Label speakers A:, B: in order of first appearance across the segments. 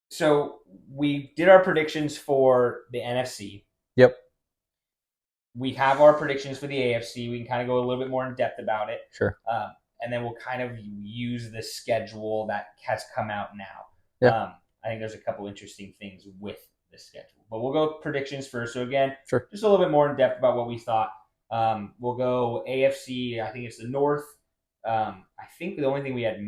A: So we did our predictions for the NFC.
B: Yep.
A: We have our predictions for the AFC. We can kind of go a little bit more in depth about it.
B: Sure.
A: And then we'll kind of use the schedule that has come out now.
B: Yeah.
A: I think there's a couple interesting things with the schedule. But we'll go predictions first. So, again,
B: Sure.
A: just a little bit more in depth about what we thought. We'll go AFC. I think it's the North. I think the only thing we had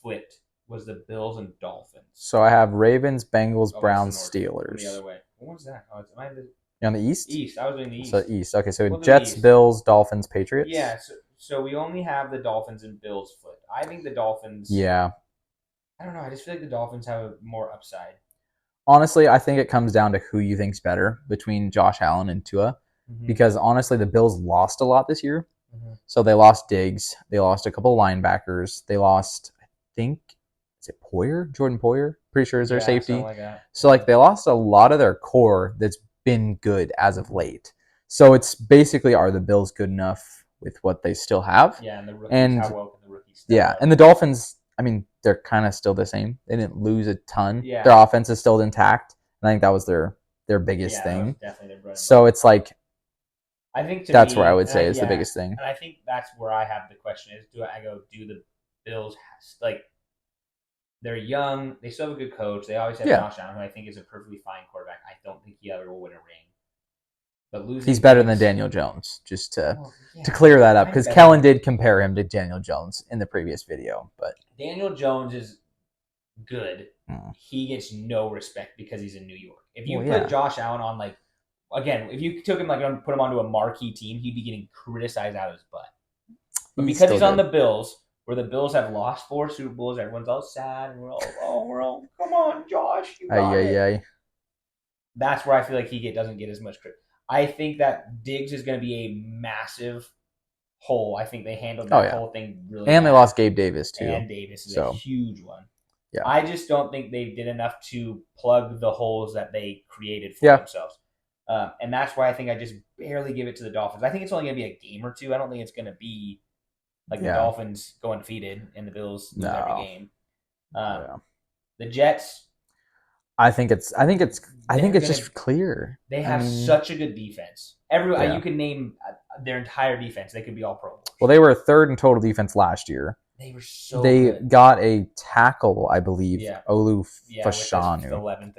A: flipped was the Bills and Dolphins.
B: So I have Ravens, Bengals, Browns,
A: The
B: Steelers.
A: other way. What was that? Oh, am I the
B: You're on the East?
A: East. I was in the East.
B: So East. Okay, so
A: We'll
B: Jets, Bills, Dolphins, Patriots.
A: Yeah, so we only have the Dolphins and Bills flipped. I think the Dolphins.
B: Yeah.
A: I don't know. I just feel like the Dolphins have more upside.
B: Honestly, I think it comes down to who you think's better between Josh Allen and Tua. Mm-hmm. Because honestly, the Bills lost a lot this year. Mm-hmm. So they lost Diggs. They lost a couple of linebackers. They lost, I think, is it Poyer? Jordan Poyer? Pretty sure is their safety.
A: Like that.
B: So they lost a lot of their core that's been good as of late. So it's basically, are the Bills good enough with what they still have?
A: Yeah, and the rookies, how well can the rookies step up?
B: And the Dolphins, I mean, they're kind of still the same. They didn't lose a ton.
A: Yeah.
B: Their offense is still intact. And I think that was their biggest thing.
A: Definitely their
B: so it's like,
A: I think
B: that's where I would say is the biggest thing.
A: And I think that's where I have the question is, do the Bills, like, they're young, they still have a good coach, they always have Josh Allen, who I think is a perfectly fine quarterback. I don't think he ever will win a ring. But
B: he's better than Daniel Jones, just to clear that up, because Kellen did compare him to Daniel Jones in the previous video. But
A: Daniel Jones is good. He gets no respect because he's in New York. If you put Josh Allen on, like, again, if you took him, like, and put him onto a marquee team, he'd be getting criticized out of his butt. But because he's on the Bills, where the Bills have lost 4 Super Bowls, everyone's all sad, and we're all, come on, Josh, you got it. That's where I feel like he doesn't get as much credit. I think that Diggs is going to be a massive hole. I think they handled that whole thing really
B: And
A: bad.
B: They lost Gabe Davis, too.
A: And Davis is a huge one.
B: Yeah.
A: I just don't think they did enough to plug the holes that they created for themselves. And that's why I think I just barely give it to the Dolphins. I think it's only going to be a game or two. I don't think it's going to be like the Dolphins go undefeated and the Bills lose every game. The Jets.
B: I think it's just clear.
A: They have such a good defense. You can name their entire defense. They could be all Pro Bowlers.
B: Well, they were third in total defense last year.
A: They were so
B: They
A: good.
B: Got a tackle, I believe, Olu Fashanu.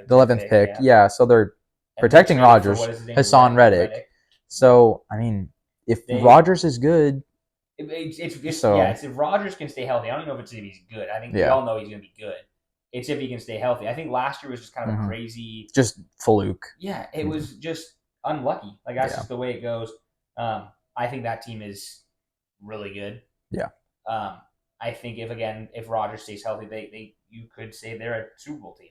B: The 11th pick. Yeah, so they're protecting Rodgers, Hassan Reddick. So, I mean, if Rodgers is good...
A: if Rodgers can stay healthy. I don't even know if it's if he's good. I think we all know he's going to be good. It's if he can stay healthy. I think last year was just kind of a crazy...
B: Just fluke.
A: Yeah, it was just unlucky. Like, that's just the way it goes. I think that team is really good.
B: Yeah.
A: I think if Rodgers stays healthy, you could say they're a Super Bowl team.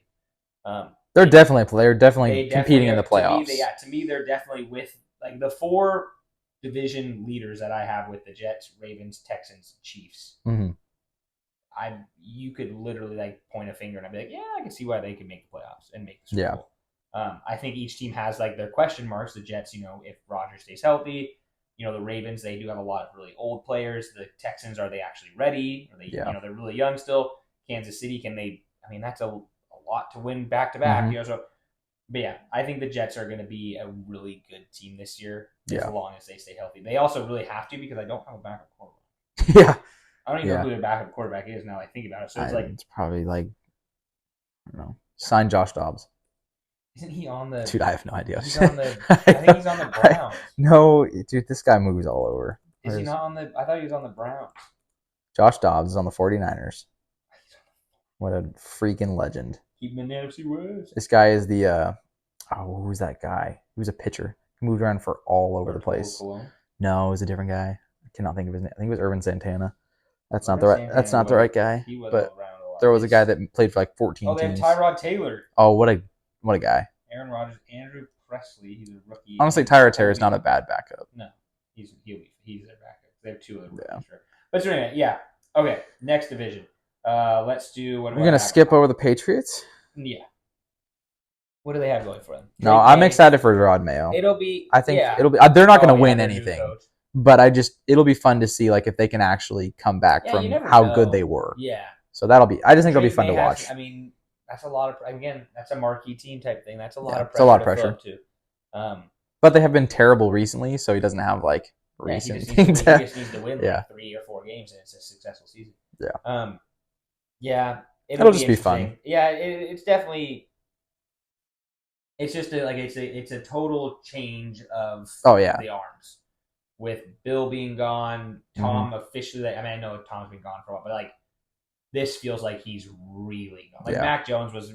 B: They're definitely competing in the playoffs.
A: To me, they're definitely with, like, the 4 division leaders that I have with the Jets, Ravens, Texans, Chiefs.
B: Mm-hmm.
A: You could literally, like, point a finger and I'd be like, yeah, I can see why they could make the playoffs and make the Super Bowl. I think each team has, like, their question marks. The Jets, if Rodgers stays healthy. The Ravens, they do have a lot of really old players. The Texans, are they actually ready? Are they, they're really young still. Kansas City, can they? I mean, that's a lot to win back to back. But yeah, I think the Jets are going to be a really good team this year as long as they stay healthy. They also really have to, because I don't have a backup quarterback.
B: Yeah,
A: I don't even know who their backup quarterback is now. I think about it. So it's
B: probably like, I don't know. Sign Josh Dobbs.
A: Isn't he on the...
B: Dude, I have no idea.
A: I think he's on the Browns.
B: No, dude, this guy moves all over.
A: Is he not on the... I thought he was on the Browns.
B: Josh Dobbs is on the 49ers. What a freaking legend.
A: Keep him in the NFC West.
B: This guy is the... who's that guy? He was a pitcher. He moved around for all over the place. No, it was a different guy. I cannot think of his name. I think it was Urban Santana. That's not the right guy. But there was a guy that played for like 14 teams.
A: They have Tyrod Taylor.
B: Oh, what a guy.
A: Aaron Rodgers, Andrew Presley, he's a rookie.
B: Honestly, Tyrod Taylor is not a bad backup.
A: No, he's their backup. They have 2 of them. Sure. But so anyway, okay. Next division. Let's do.
B: We're gonna skip over the Patriots.
A: Yeah. What do they have going for them?
B: No, I'm excited for Rod Mayo.
A: It'll be.
B: I think it'll be. They're not gonna win anything, but it'll be fun to see, like, if they can actually come back from how good they were.
A: Yeah.
B: So that'll be. I just think it'll be fun to watch.
A: I mean, that's a lot of again. That's a marquee team type thing. That's a lot of
B: it's a lot of
A: pressure to fill
B: pressure.
A: up to.
B: But they have been terrible recently, so he doesn't have like recent things.
A: He just needs to win like 3 or 4 games, and it's a successful season.
B: Yeah.
A: Yeah,
B: it'll just be fun.
A: Yeah, it's definitely. It's just it's a total change of the arms. With Bill being gone, Tom officially. I mean, I know Tom's been gone for a while, but like this feels like he's really gone. Like Mac Jones was.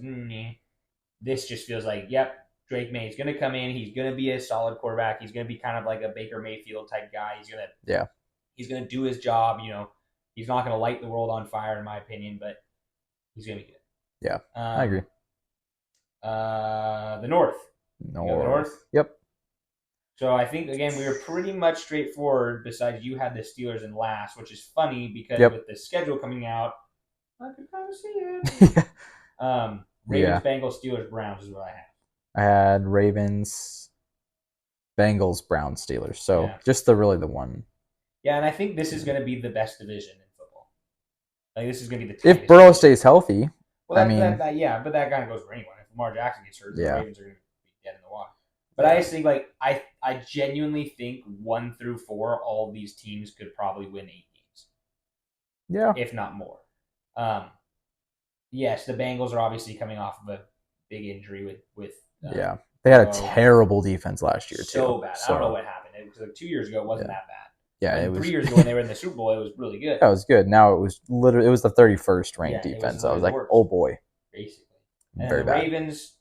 A: This just feels like, yep, Drake May's going to come in. He's going to be a solid quarterback. He's going to be kind of like a Baker Mayfield type guy. He's going to do his job. He's not going to light the world on fire, in my opinion, but he's going to be good.
B: Yeah, I agree.
A: The North.
B: The North. Yep.
A: So I think, again, we were pretty much straightforward, besides you had the Steelers in last, which is funny because with the schedule coming out, I could kind of see it. Ravens, Bengals, Steelers, Browns is what I had.
B: I had Ravens, Bengals, Browns, Steelers. So just the one.
A: Yeah, and I think this is going to be the best division in football. Like, this is going to be the
B: if Burrow stays healthy.
A: Well, but that kind of goes for anyone. If Lamar Jackson gets hurt, the Ravens are going to be dead in the water. But I just think, like, I genuinely think 1 through 4, all of these teams could probably win 8 games.
B: Yeah.
A: If not more. Yes, the Bengals are obviously coming off of a big injury with
B: they had a terrible defense last year too.
A: So bad. I don't know what happened. It was like 2 years ago. It wasn't that bad.
B: Yeah, it was
A: 3 years ago when they were in the Super Bowl. It was really good.
B: That was good. Now it was the 31st ranked defense. So I was like, oh boy,
A: basically. And
B: very
A: the
B: bad.
A: Ravens,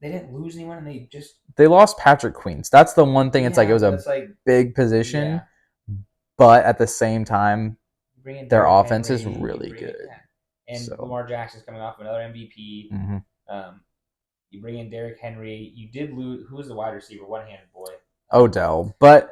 A: they didn't lose anyone, and
B: they lost Patrick Queens. That's the one thing. It's like it was a big position, but at the same time, their offense is really good.
A: And Lamar Jackson's coming off another MVP. You bring in Derrick Henry. You did lose. Who was the wide receiver? One-handed boy.
B: Odell. But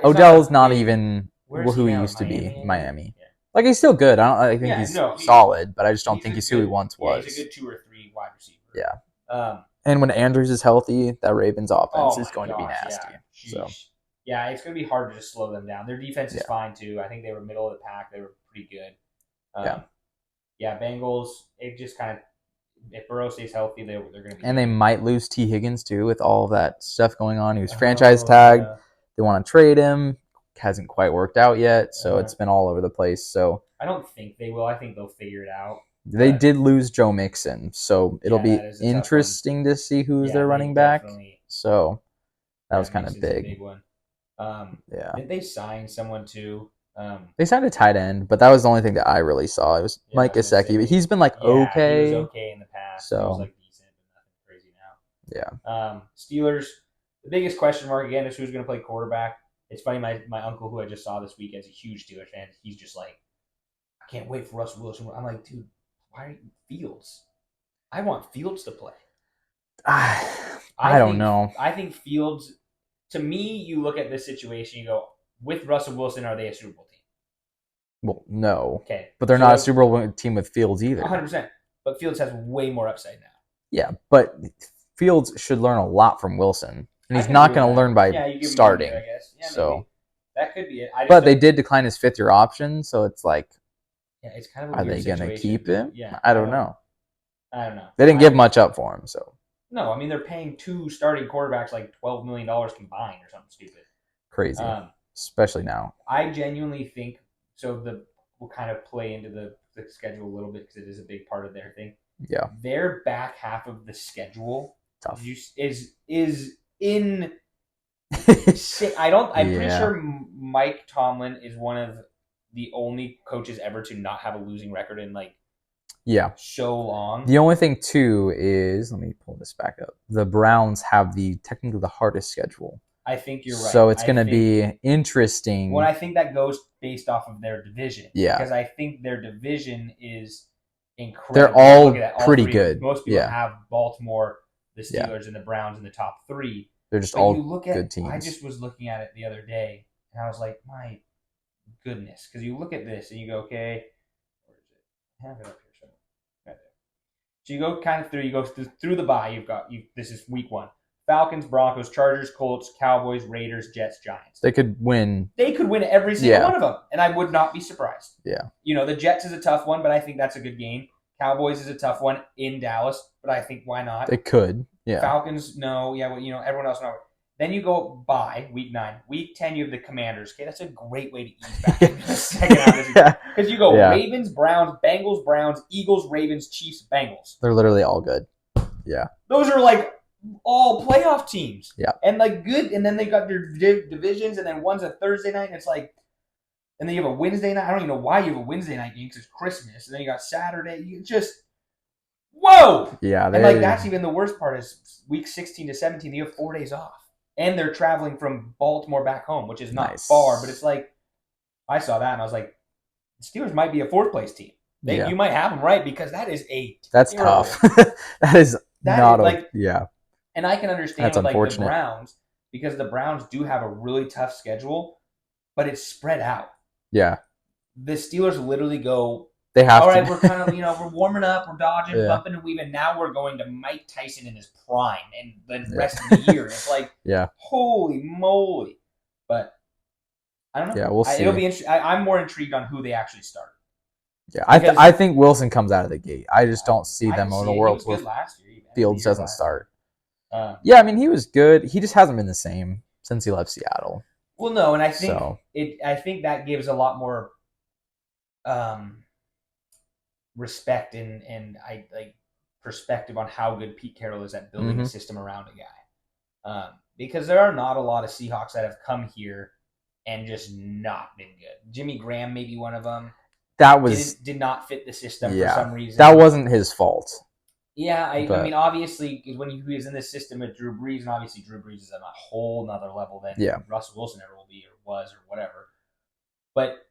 B: Odell's not even who he used to be. Miami. Yeah. Like, he's still good. I think he's solid, but I just don't think he's who he once was.
A: He's a good 2 or 3 wide receiver.
B: Yeah. And when Andrews is healthy, that Ravens offense is going to be nasty. So.
A: Yeah, it's going to be hard to just slow them down. Their defense is fine, too. I think they were middle of the pack. They were pretty good. Bengals, it just kind of, if Burrow stays healthy, they're going to be
B: And they might lose T. Higgins, too, with all of that stuff going on. He was franchise tagged. Yeah. They want to trade him. Hasn't quite worked out yet, so it's been all over the place. So
A: I don't think they will. I think they'll figure it out.
B: They did lose Joe Mixon, so it'll be interesting to see who's their running back. So that was kind of big.
A: A big one. Did they sign someone too?
B: They signed a tight end, but that was the only thing that I really saw. It was Mike Gesicki, but he's been okay.
A: He was okay in the past.
B: So
A: he was decent, but nothing crazy now.
B: Yeah.
A: Steelers. The biggest question mark again is who's going to play quarterback. It's funny. My uncle, who I just saw this weekend, is a huge Steelers fan. He's just like, I can't wait for Russell Wilson. I'm like, dude, why are you Fields? I want Fields to play.
B: I don't know.
A: I think Fields. To me, you look at this situation, you go, with Russell Wilson, are they a Super Bowl team?
B: Well, no.
A: Okay.
B: But they're not a Super Bowl team with Fields either.
A: 100%. But Fields has way more upside now.
B: Yeah, but Fields should learn a lot from Wilson. And he's not going to learn by starting.
A: I guess. Yeah,
B: so
A: maybe. That could be it.
B: But they did decline his 5th-year option, so it's like,
A: it's kind of
B: are they going to keep him?
A: Yeah,
B: I don't know.
A: I don't know.
B: They didn't give much up for him, so.
A: No, I mean, they're paying 2 starting quarterbacks like $12 million combined or something stupid.
B: Crazy. Especially now.
A: I genuinely think, we'll kind of play into the schedule a little bit because it is a big part of their thing.
B: Yeah.
A: Their back half of the schedule
B: tough
A: is in. I'm pretty sure Mike Tomlin is one of the only coaches ever to not have a losing record in so long.
B: The only thing too is, let me pull this back up. The Browns have technically the hardest schedule.
A: I think you're right.
B: So it's going to be interesting.
A: Well, I think that goes based off of their division.
B: Yeah.
A: Because I think their division is incredible.
B: They're all pretty good.
A: Most people have Baltimore, the Steelers, and the Browns in the top 3.
B: They're just all good teams.
A: I just was looking at it the other day, and I was like, my goodness. Because you look at this, and you go, okay, where is it? I have it up here somewhere. Right there. So you go kind of through. You go through the bye. This is week 1. Falcons, Broncos, Chargers, Colts, Cowboys, Raiders, Jets, Giants.
B: They could win.
A: They could win every single one of them, and I would not be surprised.
B: Yeah.
A: The Jets is a tough one, but I think that's a good game. Cowboys is a tough one in Dallas, but I think why not?
B: It could. Yeah.
A: Falcons, no. Yeah, well, everyone else, no. Then you go by week 9. Week 10, you have the Commanders. Okay, that's a great way to ease back into the second half of the season. Because you go Ravens, Browns, Bengals, Browns, Eagles, Ravens, Chiefs, Bengals.
B: They're literally all good. Yeah.
A: Those are like all playoff teams.
B: Yeah.
A: And like good. And then they got their divisions, and then one's a Thursday night, and it's like, and then you have a Wednesday night. I don't even know why you have a Wednesday night game because it's Christmas. And then you got Saturday. You just, whoa!
B: Yeah.
A: And like that's even the worst part is week 16 to 17, you have 4 days off. And they're traveling from Baltimore back home, which is not far, but it's like, I saw that and I was like, the Steelers might be a 4th place team. You might have them right because that is
B: that's tough. that is not yeah.
A: And I can understand with like the Browns because the Browns do have a really tough schedule, but it's spread out.
B: Yeah.
A: The Steelers literally go,
B: they have
A: all right, we're kind of, we're warming up, we're dodging, bumping and weaving. Now we're going to Mike Tyson in his prime and the rest of the year. It's like, holy moly. But I don't know.
B: Yeah, we'll see.
A: It'll be interesting. I'm more intrigued on who they actually start.
B: Yeah, I think Wilson comes out of the gate. I just don't see them in the world where Fields doesn't start. Yeah, I mean, he was good. He just hasn't been the same since he left Seattle.
A: Well, no, and I think I think that gives a lot more respect and I like perspective on how good Pete Carroll is at building a system around a guy. Because there are not a lot of Seahawks that have come here and just not been good. Jimmy Graham may be one of them.
B: That was
A: did not fit the system for some reason.
B: That wasn't his fault.
A: Yeah, I mean, obviously, when he was in this system with Drew Brees, and obviously Drew Brees is on a whole nother level than Russell Wilson ever will be or was or whatever. But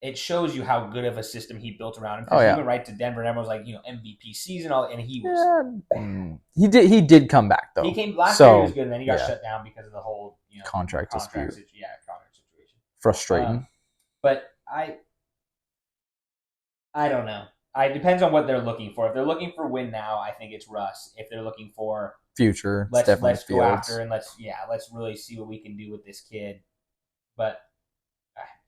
A: it shows you how good of a system he built around him. Because he went right to Denver, and everyone was like, MVP season, and he was bad.
B: He did come back though.
A: He came last year. He was good, and then he got shut down because of the whole
B: contract dispute.
A: Contract situation.
B: Frustrating.
A: But I don't know. It depends on what they're looking for. If they're looking for win now, I think it's Russ. If they're looking for
B: future,
A: let's go after and let's really see what we can do with this kid. But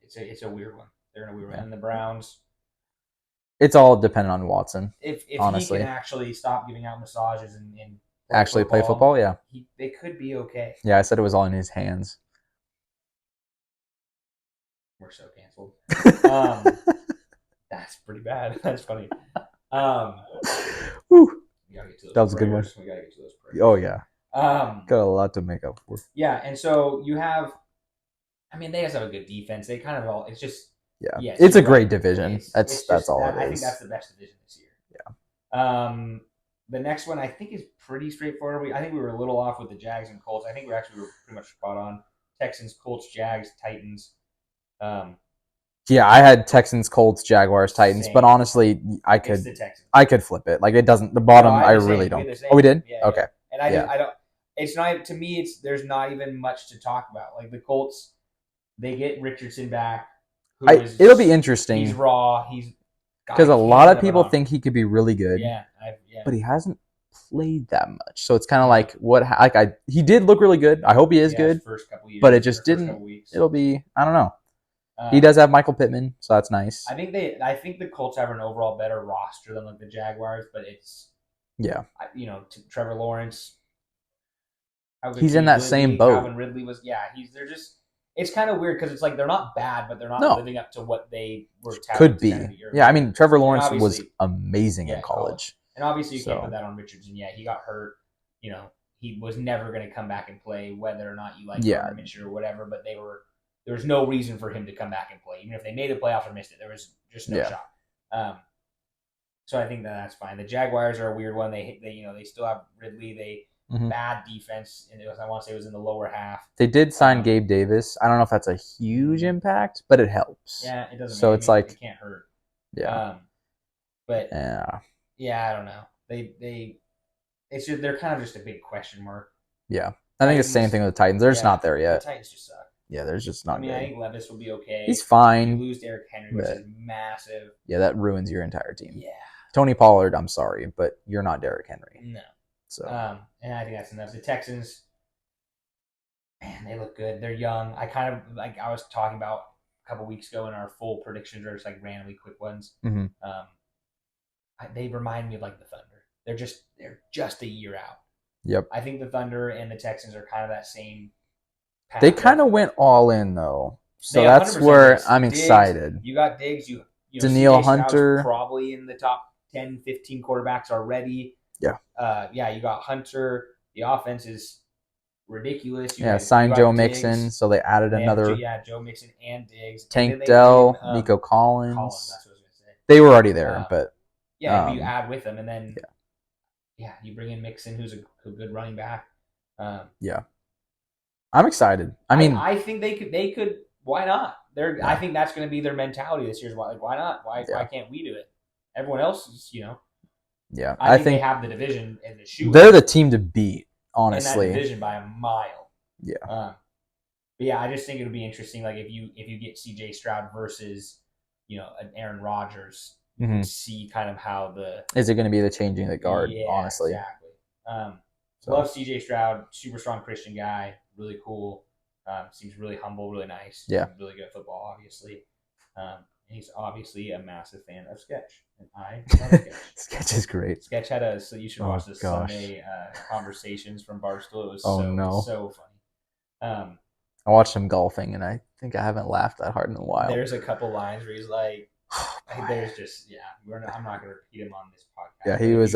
A: it's a weird one. They're in a weird one. And the Browns,
B: it's all dependent on Watson.
A: If
B: honestly,
A: he can actually stop giving out massages and
B: actually play football,
A: they could be okay.
B: Yeah, I said it was all in his hands.
A: We're so canceled. That's pretty bad. That's funny.
B: Whew.
A: That
B: was a good one.
A: We gotta get to those prayers.
B: Oh yeah. Got a lot to make up for.
A: Yeah, and so you have. I mean, they just have a good defense. They kind of all. It's just.
B: Yeah. It's a great division. That's all it is.
A: I think that's the best division this year. Yeah. The next one I think is pretty straightforward. I think we were a little off with the Jags and Colts. I think we were pretty much spot on. Texans, Colts, Jags, Titans.
B: Yeah, I had Texans, Colts, Jaguars, Titans, but honestly, I could flip it. Like it doesn't. The bottom, I really don't. Oh, we did.
A: Yeah,
B: okay.
A: And I don't. It's not to me. There's not even much to talk about. Like the Colts, they get Richardson back.
B: It'll be interesting.
A: He's raw.
B: Because a lot of people think he could be really good.
A: Yeah.
B: But he hasn't played that much, so it's kind of like what. He did look really good. I hope he is good.
A: First couple years,
B: but it just didn't. It'll be. I don't know. He does have Michael Pittman, so that's nice.
A: I think the Colts have an overall better roster than like the Jaguars, but it's Trevor Lawrence.
B: He's in that same boat.
A: Calvin Ridley was. They're just. It's kind of weird because it's like they're not bad, but they're not living up to what they were.
B: Could be. Yeah, I mean Trevor Lawrence was amazing in college,
A: and obviously you can't put that on Richardson. Yeah, he got hurt. He was never going to come back and play, whether or not you like Minshew or whatever. But there was no reason for him to come back and play. Even if they made the playoffs or missed it, there was just no shot. So I think that's fine. The Jaguars are a weird one. They still have Ridley. Bad defense, and I want to say it was in the lower half.
B: They did sign Gabe Davis. I don't know if that's a huge impact, but it helps.
A: Yeah, it doesn't.
B: So it's like
A: it can't hurt.
B: Yeah.
A: But I don't know. They're kind of just a big question mark.
B: Yeah, I think it's the same thing with the Titans. They're just not there yet.
A: The Titans just suck.
B: Yeah, they're just not.
A: I think Levis will be okay.
B: He's fine.
A: You lose Derrick Henry, which is massive.
B: Yeah, that ruins your entire team.
A: Yeah.
B: Tony Pollard, I'm sorry, but you're not Derrick Henry.
A: No.
B: So.
A: And I think that's enough. The Texans, man, they look good. They're young. I kind of I was talking about a couple weeks ago in our full predictions, or just like randomly quick ones. they remind me of like the Thunder. They're just a year out.
B: Yep.
A: I think the Thunder and the Texans are kind of that same path.
B: They kind of went all in though, so
A: They
B: that's
A: 100%
B: where
A: did.
B: I'm
A: Diggs,
B: excited.
A: You got Diggs. You know,
B: Danielle
A: CJ Stroud's
B: Hunter.
A: probably in the top 10, 15 quarterbacks already.
B: Yeah.
A: Yeah, you got Hunter. The offense is ridiculous.
B: Signed Joe Mixon, so they added another.
A: Joe Mixon and Diggs.
B: Tank Dell, Nico Collins.
A: That's what I was gonna say.
B: They were already there, but
A: you add with them, and then you bring in Mixon, who's a good running back.
B: I'm excited. I mean,
A: I think they could. Why not? I think that's going to be their mentality this year. Why not? Why can't we do it? Everyone else is,
B: Yeah,
A: I think they have the division and the shoe.
B: They're the team to beat, honestly.
A: In that division by a mile.
B: Yeah.
A: But yeah, I just think it'll be interesting. Like if you get CJ Stroud versus, an Aaron Rodgers, you can see kind of how is
B: it going to be the changing of the guard?
A: Yeah,
B: honestly,
A: exactly. Love CJ Stroud, super strong Christian guy, really cool. Seems really humble, really nice.
B: Yeah,
A: really good at football, obviously. He's obviously a massive fan of Sketch, and I love Sketch.
B: Sketch is great.
A: Sketch had so you should watch the Sunday conversations from Barstool. It was so funny.
B: I watched him golfing, and I think I haven't laughed that hard in a while.
A: There's a couple lines where he's like, "There's just I'm not going to repeat him on this podcast."
B: Yeah, he was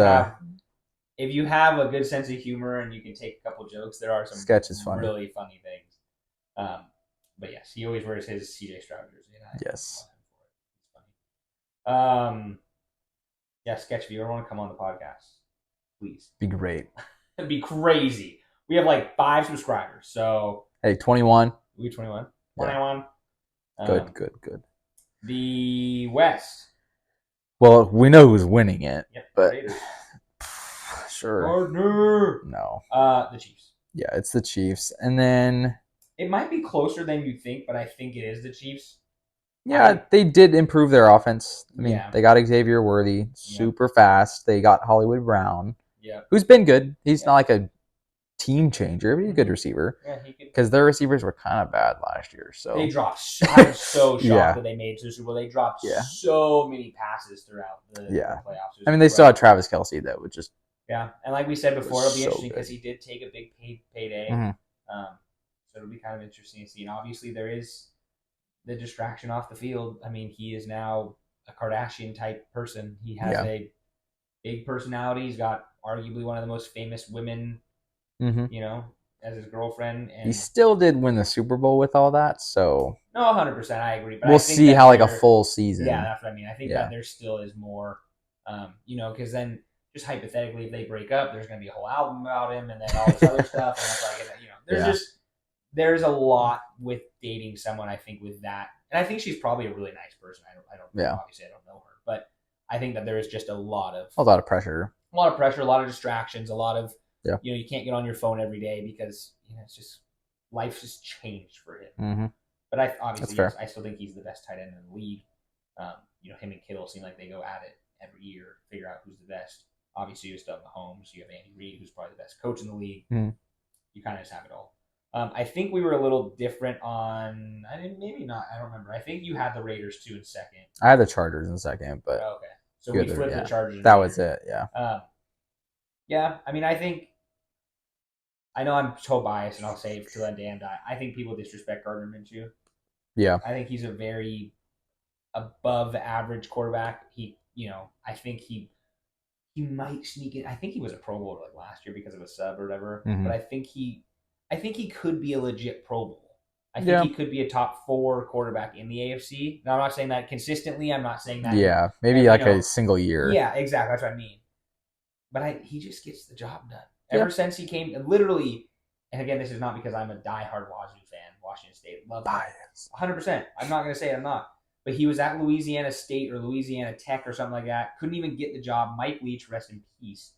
A: if you have a good sense of humor and you can take a couple jokes, there are some
B: Sketch is funny.
A: Really funny things. But yes, he always wears his CJ Stroud jersey.
B: Yes.
A: Sketch, if you ever want to come on the podcast, please.
B: Be great.
A: It'd be crazy. We have like 5 subscribers, so.
B: Hey, 21.
A: We 21. 21.
B: Good.
A: The West.
B: Well, we know who's winning it.
A: Yep,
B: but
A: Raiders.
B: Sure.
A: Gardner.
B: No.
A: The Chiefs.
B: Yeah, it's the Chiefs, and then
A: it might be closer than you think, but I think it is the Chiefs.
B: Yeah, they did improve their offense. I mean, they got Xavier Worthy, super fast. They got Hollywood Brown, who's been good. He's not like a team changer, but he's a good receiver. Yeah, because their receivers were kind of bad last year. So
A: they dropped. I was so shocked that they made it to the Super Bowl. They dropped so many passes throughout the playoffs.
B: I mean, they still had Travis Kelce that would just.
A: Yeah, and like we said before, it'll be interesting because he did take a big payday.
B: Mm-hmm.
A: So it'll be kind of interesting to see. And obviously, there is the distraction off the field. I mean, he is now a Kardashian type person. He has a big personality. He's got arguably one of the most famous women, as his girlfriend. And
B: he still did win the Super Bowl with all that. So
A: no, 100%, I agree. But
B: we'll see how like a full season.
A: Yeah, that's what I mean. I think that there still is more, because then. Just hypothetically, if they break up, there's going to be a whole album about him, and then all this other stuff. And it's like, there's a lot with dating someone. I think with that, and I think she's probably a really nice person. I don't obviously I don't know her, but I think that there is just a lot of
B: pressure,
A: a lot of distractions, a lot of you can't get on your phone every day because it's just life has changed for him.
B: Mm-hmm.
A: But I still think he's the best tight end in the league. Him and Kittle seem like they go at it every year, figure out who's the best. Obviously, you still have Mahomes. You have Andy Reid, who's probably the best coach in the league.
B: Mm.
A: You kind of just have it all. I think we were a little different on. Maybe not. I don't remember. I think you had the Raiders too in second.
B: I had the Chargers in second, but
A: okay. So we flipped the Chargers.
B: That was it. Yeah.
A: I mean, I know I'm so biased, and I'll say it till the damn die. I think people disrespect Gardner Minshew.
B: Yeah.
A: I think he's a very above average quarterback. I think he might sneak in. I think he was a Pro Bowler like last year because of a sub or whatever.
B: Mm-hmm.
A: But I think he could be a legit Pro Bowl. I think he could be a top 4 quarterback in the AFC. Now, I'm not saying that consistently. I'm not saying that.
B: Yeah, maybe a single year.
A: Yeah, exactly. That's what I mean. But he just gets the job done. Ever since he came, literally, and again, this is not because I'm a diehard Wazoo fan, Washington State. Love bias. 100%. I'm not going to say I'm not. But he was at Louisiana State or Louisiana Tech or something like that. Couldn't even get the job. Mike Leach, rest in peace,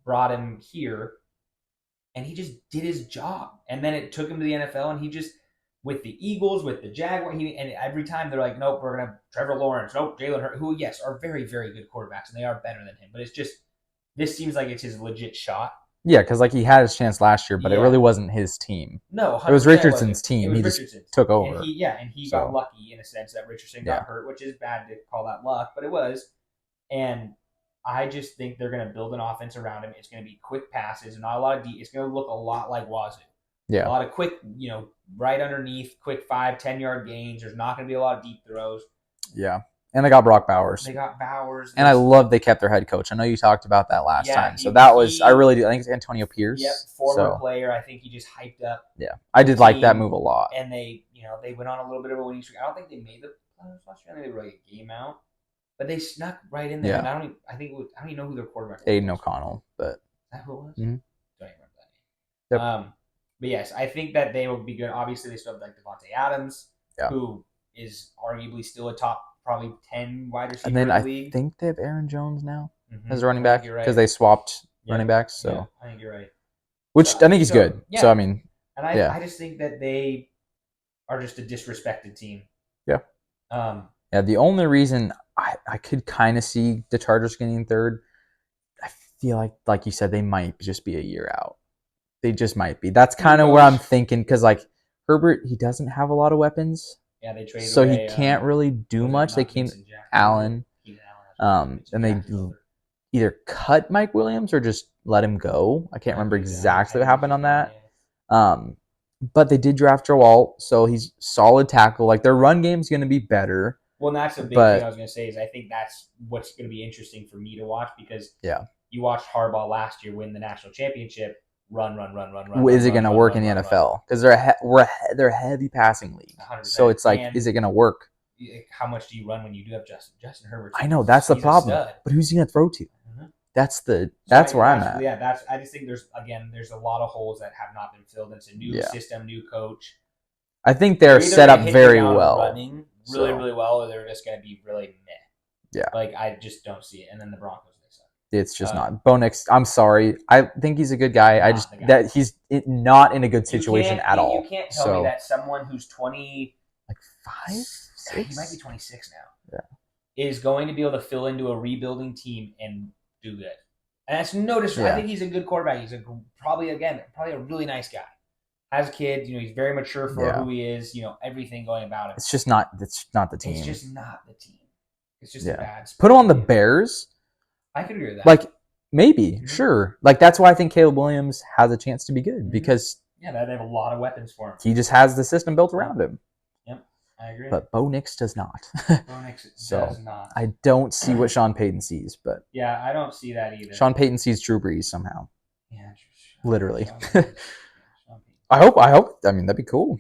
A: brought him here. And he just did his job. And then it took him to the NFL. And he just, with the Eagles, with the Jaguars, and every time they're like, nope, we're going to Trevor Lawrence. Nope, Jalen Hurts, who, yes, are very, very good quarterbacks. And they are better than him. But it's just, this seems like it's his legit shot.
B: Yeah, because he had his chance last year, but it really wasn't his team.
A: No,
B: it was Richardson's team. He just took over.
A: And he got lucky in a sense that Richardson got hurt, which is bad to call that luck, but it was. And I just think they're going to build an offense around him. It's going to be quick passes and not a lot of deep. It's going to look a lot like Wazoo.
B: Yeah.
A: A lot of quick, right underneath, quick 5-10 yard gains. There's not going to be a lot of deep throws.
B: Yeah. And they got Brock Bowers.
A: And
B: I love they kept their head coach. I know you talked about that last time. So I really do. I think it's Antonio Pierce.
A: Yep, former player. I think he just hyped up.
B: Yeah. I did like that move a lot.
A: And they went on a little bit of a winning streak. I don't think they made the playoffs last year. I think they were like a game out. But they snuck right in there.
B: Yeah.
A: And I don't even know who their quarterback was.
B: Aiden O'Connell. But
A: is that who it was?
B: Mm-hmm.
A: Don't even remember that name. Yep. But yes, I think that they will be good. Obviously, they still have like Devontae Adams, who is arguably still a top probably 10 wide receiver
B: in the league. And then I think they have Aaron Jones now as a running back because they swapped running backs. So
A: yeah, I think you're right.
B: Which I think he's good. Yeah. So I mean,
A: and I just think that they are just a disrespected team.
B: Yeah. The only reason I could kind of see the Chargers getting third, I feel like you said, they might just be a year out. They just might be. That's kind of where I'm thinking because like Herbert, he doesn't have a lot of weapons.
A: Yeah, they traded
B: so
A: away,
B: he can't really do much. They came Allen, and they either cut Mike Williams or just let him go. I can't remember exactly what happened on that. But they did draft Joe Alt, so he's solid tackle. Like their run game's going to be better.
A: Well, and that's a big thing I was going to say is I think that's what's going to be interesting for me to watch because you watched Harbaugh last year win the national championship. Run.
B: Is it going to work in the NFL? Because they're a heavy passing league. 100%. So it's like, is it going to work?
A: How much do you run when you do have Justin Herbert?
B: I know that's the problem. But who's he going to throw to? Mm-hmm. That's where I'm at.
A: Yeah, I just think there's a lot of holes that have not been filled. It's a new system, new coach.
B: I think they're set up very well.
A: Running really well, or they're just going to be really meh.
B: Yeah.
A: Like I just don't see it. And then the Broncos.
B: It's just not. Bo Nix, I'm sorry. I think he's a good guy. I just that he's not in a good situation at all.
A: You can't tell me that someone who's 20,
B: like 5, 6,
A: he might be 26 now.
B: Yeah,
A: is going to be able to fill into a rebuilding team and do good. And that's no disrespect. I think he's a good quarterback. He's probably a really nice guy. Has kids, he's very mature for who he is. Everything going about him.
B: It's just not. It's not the team.
A: It's just not the team. It's just a bad.
B: Put him on the Bears.
A: I could agree with that.
B: Like, maybe, sure. Like, that's why I think Caleb Williams has a chance to be good because...
A: Yeah, they have a lot of weapons for him.
B: He just has the system built around him.
A: Yep, I agree.
B: But Bo Nix does not.
A: Bo Nix does not.
B: I don't see what Sean Payton sees, but...
A: Yeah, I don't see that either.
B: Sean Payton sees Drew Brees somehow.
A: Yeah,
B: literally. I hope... I mean, that'd be cool.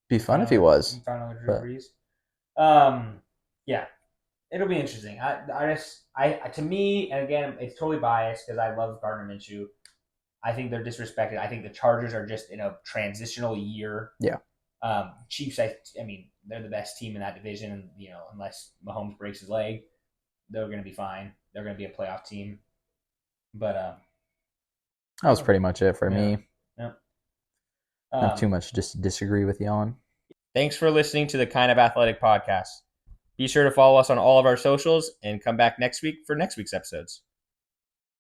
B: Be fun if he was.
A: Drew Brees. Yeah. It'll be interesting. To me, and again, it's totally biased because I love Gardner Minshew. I think they're disrespected. I think the Chargers are just in a transitional year.
B: Yeah.
A: Chiefs, I mean, they're the best team in that division. And, unless Mahomes breaks his leg, they're going to be fine. They're going to be a playoff team. But
B: that was pretty much it for me.
A: Yeah.
B: Not too much just to disagree with you on.
A: Thanks for listening to the Kind of Athletic podcast. Be sure to follow us on all of our socials and come back next week for next week's episodes.